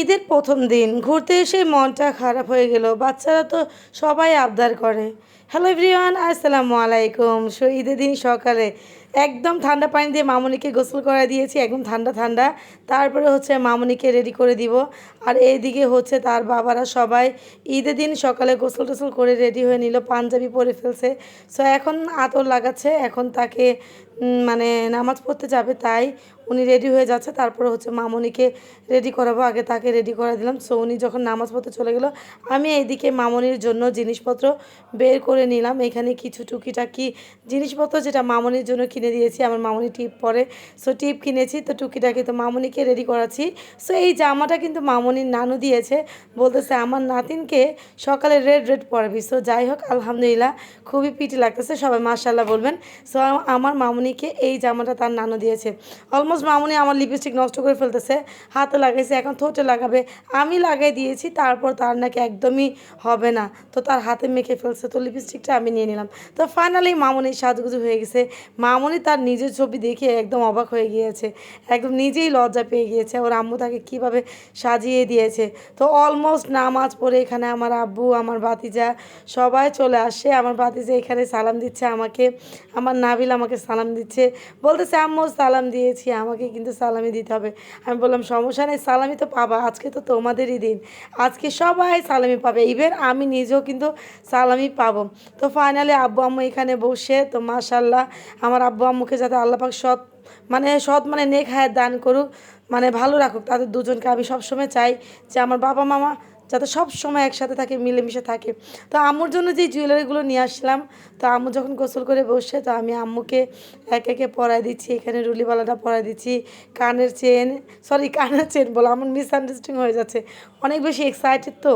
ঈদের প্রথম দিন ঘুরতে এসে মনটা খারাপ হয়ে গেল। বাচ্চারা তো সবাই আবদার করে। হ্যালো এভরিওয়ান, আসসালামু আলাইকুম। ঈদের দিন সকালে একদম ঠান্ডা পানি দিয়ে মামুনিকে গোসল করে দিয়েছি, একদম ঠান্ডা ঠান্ডা। তারপরে হচ্ছে মামুনিকে রেডি করে দিব। আর এইদিকে হচ্ছে তার বাবারা সবাই ঈদের দিন সকালে গোসল টোসল করে রেডি হয়ে নিল, পাঞ্জাবি পরে ফেলছে। সো এখন আতর লাগাচ্ছে, এখন তাকে মানে নামাজ পড়তে যাবে, তাই উনি রেডি হয়ে যাচ্ছে। তারপরে হচ্ছে মামুনিকে রেডি করাবো, আগে তাকে রেডি করে দিলাম। সো উনি যখন নামাজ পড়তে চলে গেল, আমি এইদিকে মামুনির জন্য জিনিসপত্র বের করে নিলাম। এখানে কিছু টুকিটাকি জিনিসপত্র যেটা মামুনির জন্য কিনে দিয়েছি, আমার মামুনি টিপ পরে। সো টিপ কিনেছি, তো টুকিটাকি তো মামুনিকে রেডি করাচ্ছি। সো এই জামাটা কিন্তু মামুনির নানু দিয়েছে, বলতেছে আমার নাতিনকে সকালে রেড রেড পরাবি। সো যাই হোক, আলহামদুলিল্লাহ খুবই পিটি লাগতেছে, সবাই মাশাআল্লাহ বলবেন। সো আমার মামুনিকে এই জামাটা তার নানু দিয়েছে। অলমোস্ট মামুনি আমার লিপস্টিক নষ্ট করে ফেলতেছে, হাতে লাগাইছে, এখন ঠোঁটে লাগাবে। আমি লাগাই দিয়েছি, তারপর তার নাকি একদমই হবে না, তো তার হাতে মেখে ফেলছে, তো লিপস্টিকটা আমি নিয়ে নিলাম। তো ফাইনালি মামুনির সাজগুজু হয়ে গেছে। মামুনি তার নিজের ছবি দেখে একদম অবাক হয়ে গিয়েছে, একদম নিজেই লজ্জা পেয়ে গিয়েছে ওর আম্মু তাকে কীভাবে সাজিয়ে দিয়েছে। তো অলমোস্ট নামাজ পড়ে এখানে আমার আব্বু, আমার ভাতিজা সবাই চলে আসে। আমার ভাতিজা এখানে সালাম দিচ্ছে আমাকে, আমার নাবিল আমাকে সালাম দিচ্ছে, বলতেছে আম্মু সালাম দিয়েছি, আমাকে কিন্তু সালামি দিতে হবে। আমি বললাম সমস্যা নেই, সালামি তো পাবা, আজকে তো তোমাদেরই দিন, আজকে সবাই সালামি পাবে, ইভেন আমি নিজেও কিন্তু সালামি পাবো। তো ফাইনালি আব্বু আম্মু এখানে বসে, তো মাশাল্লাহ আমার আব্বু আম্মুকে যাতে আল্লাহ পাক সৎ মানে নেক হায়াত দান করুক, মানে ভালো রাখুক তাদের দুজনকে। আমি সবসময় চাই যে আমার বাবা মামা যাতে সব সময় একসাথে থাকে, মিলেমিশে থাকে। তো আম্মুর জন্য যে জুয়েলারিগুলো নিয়ে আসলাম, তো আম্মু যখন গোসল করে বসে, তো আমি আম্মুকে একে একে পরাই দিচ্ছি। এখানে রুলিবালাটা পরাই দিচ্ছি, কানের চেন বলো, আমার মিসআন্ডারস্ট্যান্ডিং হয়ে যাচ্ছে, অনেক বেশি এক্সাইটেড তো।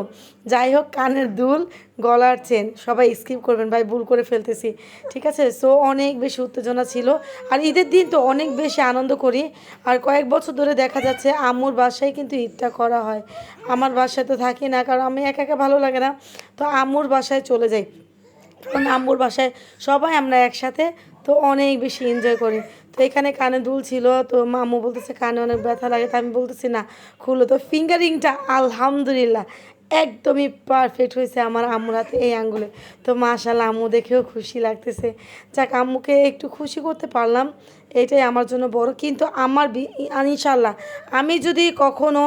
যাই হোক, কানের দুল, গলার চেন, সবাই স্কিপ করবেন ভাই, ভুল করে ফেলতেছি, ঠিক আছে। সো অনেক বেশি উত্তেজনা ছিল, আর ঈদের দিন তো অনেক বেশি আনন্দ করি। আর কয়েক বছর ধরে দেখা যাচ্ছে আম্মুর বাসায় কিন্তু ঈদটা করা হয়, আমার বাসায় তো থাকি না, কারণ আমি একা একা ভালো লাগে না, তো আম্মুর বাসায় চলে যাই। কারণ আম্মুর বাসায় সবাই আমরা একসাথে, তো অনেক বেশি এনজয় করি। তো এখানে কানে দুল ছিল, তো আম্মু বলতেছে কানে অনেক ব্যথা লাগে, তো আমি বলতেছি না খুলো। তো ফিঙ্গারিংটা আলহামদুলিল্লাহ একদমই পারফেক্ট হয়েছে আমার আম্মুর হাতে এই আঙ্গুলে। তো মাশাআল্লাহ আম্মু দেখেও খুশি লাগতেছে। যাক, আম্মুকে একটু খুশি করতে পারলাম, এটাই আমার জন্য বড়। কিন্তু আমার ইনশাল্লাহ আমি যদি কখনো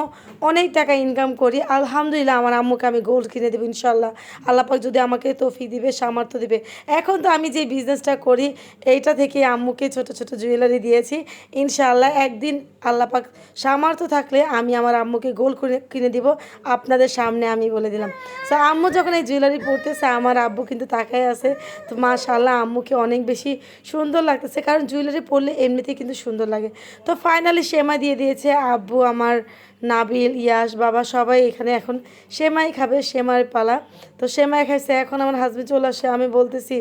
অনেক টাকা ইনকাম করি, আলহামদুলিল্লাহ আমার আম্মুকে আমি গোল্ড কিনে দেবো ইনশাল্লাহ। আল্লাহ পাক যদি আমাকে তৌফিক দিবে, সামর্থ্য দিবে। এখন তো আমি যে বিজনেসটা করি, এইটা থেকে আম্মুকে ছোট ছোট জুয়েলারি দিয়েছি। ইনশাল্লাহ একদিন আল্লাহ পাক সামর্থ্য থাকলে আমি আমার আম্মুকে গোল্ড কিনে দিব, আপনাদের সামনে আমি বলে দিলাম। সো আম্মু যখন এই জুয়েলারি পরতেছে, আমার আব্বু কিন্তু তাকায় আছে। তো মাশাআল্লাহ আম্মুকে অনেক বেশি সুন্দর লাগতেছে, কারণ জুয়েলারি পরলে এমনিতেই কিন্তু সুন্দর লাগে। তো ফাইনালি সেমাই দিয়ে দিয়েছে আব্বু, আমার নাবিল, ইয়াস, বাবা সবাই এখানে এখন সেমাই খাবে, সেমাইয়ের পালা। তো সেমাই খাইছে, এখন আমার হাজবেন্ড চলে আসে, আমি বলতেছি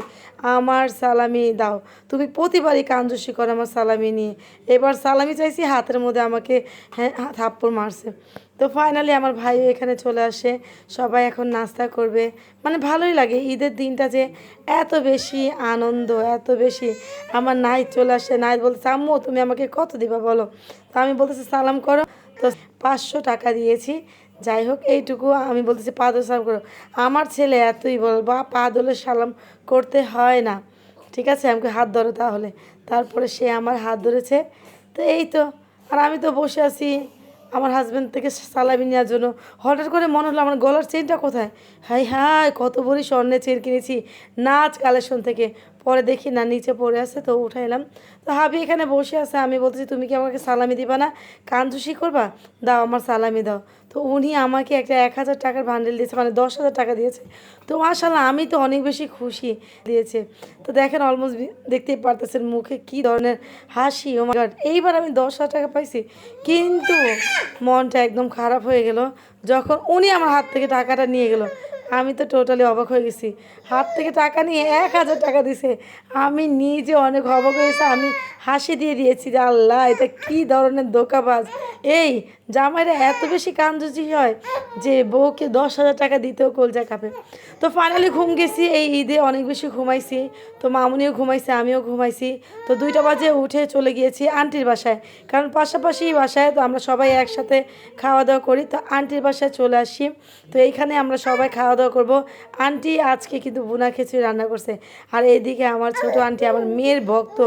আমার সালামি দাও। তুমি প্রতিবারই কাঞ্জুসি করো আমার সালামি নিয়ে, এবার সালামি চাইছি, হাতের মধ্যে আমাকে থাপ্পড় মারছে। তো ফাইনালি আমার ভাইও এখানে চলে আসে, সবাই এখন নাস্তা করবে। মানে ভালোই লাগে ঈদের দিনটা, যে এত বেশি আনন্দ, এত বেশি। আমার নাইট চলে আসে, নাইট বলতেছে আম্মু তুমি আমাকে কত দিবা বলো। তো আমি বলতেছি সালাম করো। তো 500 টাকা দিয়েছি। যাই হোক, এইটুকু আমি বলতেছি পা ধরে সালাম করো। আমার ছেলে এতই বল, বা পা ধরে সালাম করতে হয় না, ঠিক আছে, আমাকে হাত ধরো তাহলে। তারপরে সে আমার হাত ধরেছে। তো এই তো, আর আমি তো বসে আছি আমার হাজব্যান্ড থেকে সালামি নেওয়ার জন্য। হঠাৎ করে মনে হলো আমার গলার চেনটা কোথায়, হাই হাই কত ভরি স্বর্ণের চেন কিনেছি নাচ কালেকশন থেকে। পরে দেখি না নিচে পড়ে আছে, তো উঠাইলাম। তো হাবি এখানে বসে আছে, আমি বলতেছি তুমি কি আমাকে সালামি দিবা না, কাঞ্জুসি করবা, দাও আমার সালামি দাও। তো উনি আমাকে একটা 1000 টাকার বান্ডেল দিয়েছে, মানে 10,000 টাকা দিয়েছে। তো মাশাআল্লাহ আমি তো অনেক বেশি খুশি দিয়েছে। তো দেখেন অলমোস্ট দেখতেই পারতেছেন মুখে কী ধরনের হাসি, ও মাই গড, এইবার আমি 10,000 টাকা পাইছি। কিন্তু মনটা একদম খারাপ হয়ে গেল যখন উনি আমার হাত থেকে টাকাটা নিয়ে গেল। আমি তো টোটালি অবাক হয়ে গেছি, হাত থেকে টাকা নিয়ে 1000 টাকা দিছে। আমি নিজে অনেক অবাক হয়েছি, আমি হাসি দিয়ে দিয়েছি যে আল্লাহ এটা কী ধরনের ধোঁকাবাজ। এই জামাইরা এত বেশি কামজুজি হয় যে বউকে 10,000 টাকা দিতেও কলজা কাঁপে। তো ফাইনালি ঘুম গেছি, এই ঈদে অনেক বেশি ঘুমাইছি। তো মামুনিও ঘুমাইছে, আমিও ঘুমাইছি। তো 2টা বাজে উঠে চলে গিয়েছি আন্টির বাসায়, কারণ পাশাপাশি বাসায়, তো আমরা সবাই একসাথে খাওয়া দাওয়া করি। তো আন্টির বাসায় চলে আসি। তো এইখানে আমরা সবাই খাওয়া দাওয়া করব। আন্টি আজকে কিন্তু ভুনা খিচুড়ি রান্না করছে। আর এইদিকে আমার ছোট আন্টি আমার মেয়ের ভক্ত,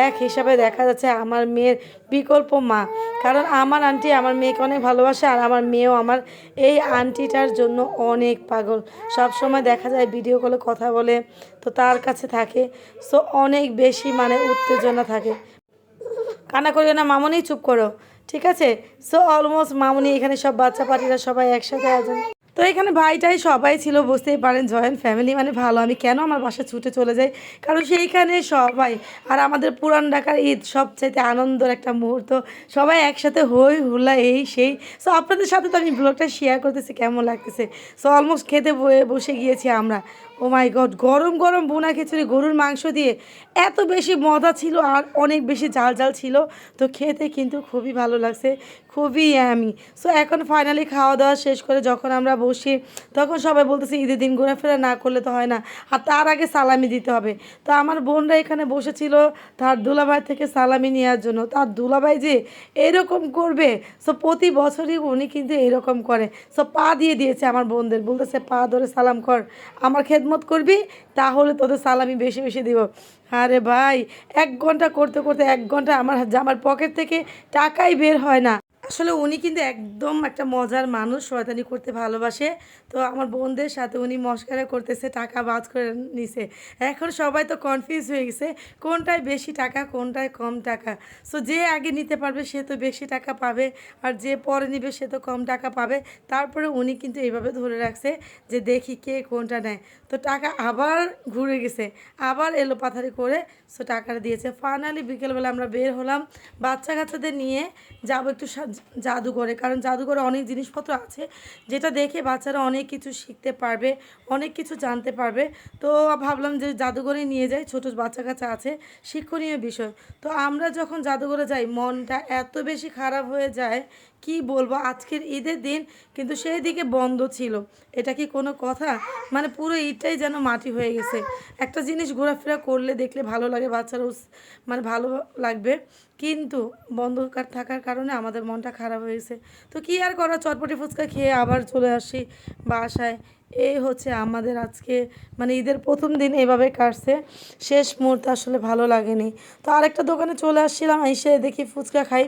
এক হিসাবে দেখা যাচ্ছে আমার মেয়ের বিকল্প মা। কারণ আমার আন্টি আমার মেয়েকে অনেক ভালোবাসে, আর আমার মেয়েও আমার এই আন্টিটার জন্য অনেক পাগল। সব সময় দেখা যায় ভিডিও কলে কথা বলে, তো তার কাছে থাকে। সো অনেক বেশি মানে উত্তেজনা থাকে। কান্না করিও না মামুনি, চুপ করো, ঠিক আছে? সো অলমোস্ট মামুনি এখানে সব বাচ্চা পার্টিরা সবাই একসাথে আছেন। তো এখানে ভাইটাই সবাই ছিল, বুঝতেই পারেন জয়েন্ট ফ্যামিলি মানে ভালো। আমি কেন আমার বাসায় ছুটে চলে যাই, কারণ সেইখানে সবাই, আর আমাদের পুরান ঢাকার ঈদ সবচাইতে আনন্দের একটা মুহূর্ত। সবাই একসাথে হই হুল্লা এই সেই। সো আপনাদের সাথে তো আমি ব্লগটা শেয়ার করতেছি, কেমন লাগতেছে। সো অলমোস্ট খেতে বসে গিয়েছি আমরা। ও মাই গড, গরম গরম ভুনা খিচুড়ি গরুর মাংস দিয়ে, এত বেশি মজা ছিল আর অনেক বেশি ঝাল ঝাল ছিল। তো খেতে কিন্তু খুবই ভালো লাগছে, খুবই ইয়ামি। সো এখন ফাইনালি খাওয়া দাওয়া শেষ করে যখন আমরা বসি, তখন সবাই বলতেছে ঈদের দিন ঘোরাফেরা না করলে তো হয় না, আর তার আগে সালামি দিতে হবে। তো আমার বোনরা এখানে বসেছিল তার দুলাভাই থেকে সালামি নেওয়ার জন্য। তার দুলাভাই যে এরকম করবে, সো প্রতি বছরই উনি কিন্তু এরকম করে। সো পা দিয়ে দিয়েছে আমার বোনদের, বলতেছে পা ধরে সালাম কর, আমার খেদমত করবি, তাহলে তোদের সালামি বেশি বেশি দিব। আরে ভাই, 1 ঘন্টা করতে করতে 1 ঘন্টা আমার জামার পকেট থেকে টাকাই বের হয় না। আসলে উনি কিন্তু একদম একটা মজার মানুষ, শয়তানি করতে ভালোবাসে। তো আমার বোনদের সাথে উনি মশকরা করতেছে, টাকা বাজ করে নিছে। এখন সবাই তো কনফিউজ হয়ে গেছে কোনটায় বেশি টাকা কোনটায় কম টাকা। সো যে আগে নিতে পারবে সে তো বেশি টাকা পাবে, আর যে পরে নিবে সে তো কম টাকা পাবে। তারপরে উনি কিন্তু এইভাবে ধরে রাখছে যে দেখি কে কোনটা নেয়। তো টাকা আবার ঘুরে গেছে, আবার এলো পাথারি করে। সো টাকাটা দিয়েছে। ফাইনালি বিকেলবেলা আমরা বের হলাম বাচ্চা কাচ্চাদের নিয়ে, যাবো একটু জাদুঘরে, কারণ জাদুঘরে অনেক জিনিসপত্র আছে যেটা দেখে বাচ্চারা অনেক কিছু শিখতে পারবে, অনেক কিছু জানতে পারবে। তো ভাবলাম যে জাদুঘরে নিয়ে যাই, ছোটো বাচ্চা কাচ্চা আছে, শিক্ষণীয় বিষয়। তো আমরা যখন জাদুঘরে যাই মনটা এত বেশি খারাপ হয়ে যায়, কি বলবো। আজকের ঈদের দিন কিন্তু সেই দিকে বন্ধ ছিল, এটা কি কোনো কথা? মানে পুরো ঈদটাই যেন মাটি হয়ে গেছে। একটা জিনিস ঘোরাফেরা করলে দেখলে ভালো লাগে, বাচ্চারাও মানে ভালো লাগবে, কিন্তু বন্ধ থাকার কারণে আমাদের মনটা খারাপ হয়েছে। তো কি আর করা, চটপটি ফুচকা খেয়ে আবার চলে আসি বাসায়। এই হচ্ছে আমাদের আজকে মানে ঈদের প্রথম দিন এভাবে কাটছে, শেষ মুহূর্তে আসলে ভালো লাগেনি। তো আরেকটা দোকানে চলে আসছিলাম, এসে দেখি ফুচকা খাই।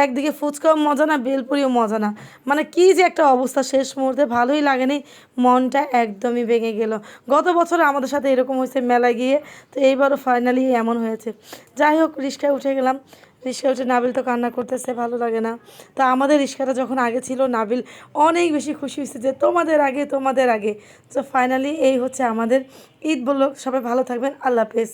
একদিকে ফুচকাও মজা না, বেলপুরিও মজা না, মানে কি যে একটা অবস্থা, শেষ মুহূর্তে ভালোই লাগেনি, মনটা একদমই ভেঙে গেল। গত বছর আমাদের সাথে এরকম হয়েছে মেলায় গিয়ে, তো এইবারও ফাইনালি এমন হয়েছে। যাই হোক, রিক্সায় উঠে গেলাম। রিক্সা উঠে নাবিল তো কান্না করতেছে, ভালো লাগে না। তো আমাদের রিক্সাটা যখন আগে ছিল, নাবিল অনেক বেশি খুশি হয়েছে যে তোমাদের আগে তোমাদের আগে। তো ফাইনালি এই হচ্ছে আমাদের ঈদ। বললো সবাই ভালো থাকবেন, আল্লাহ হাফেজ।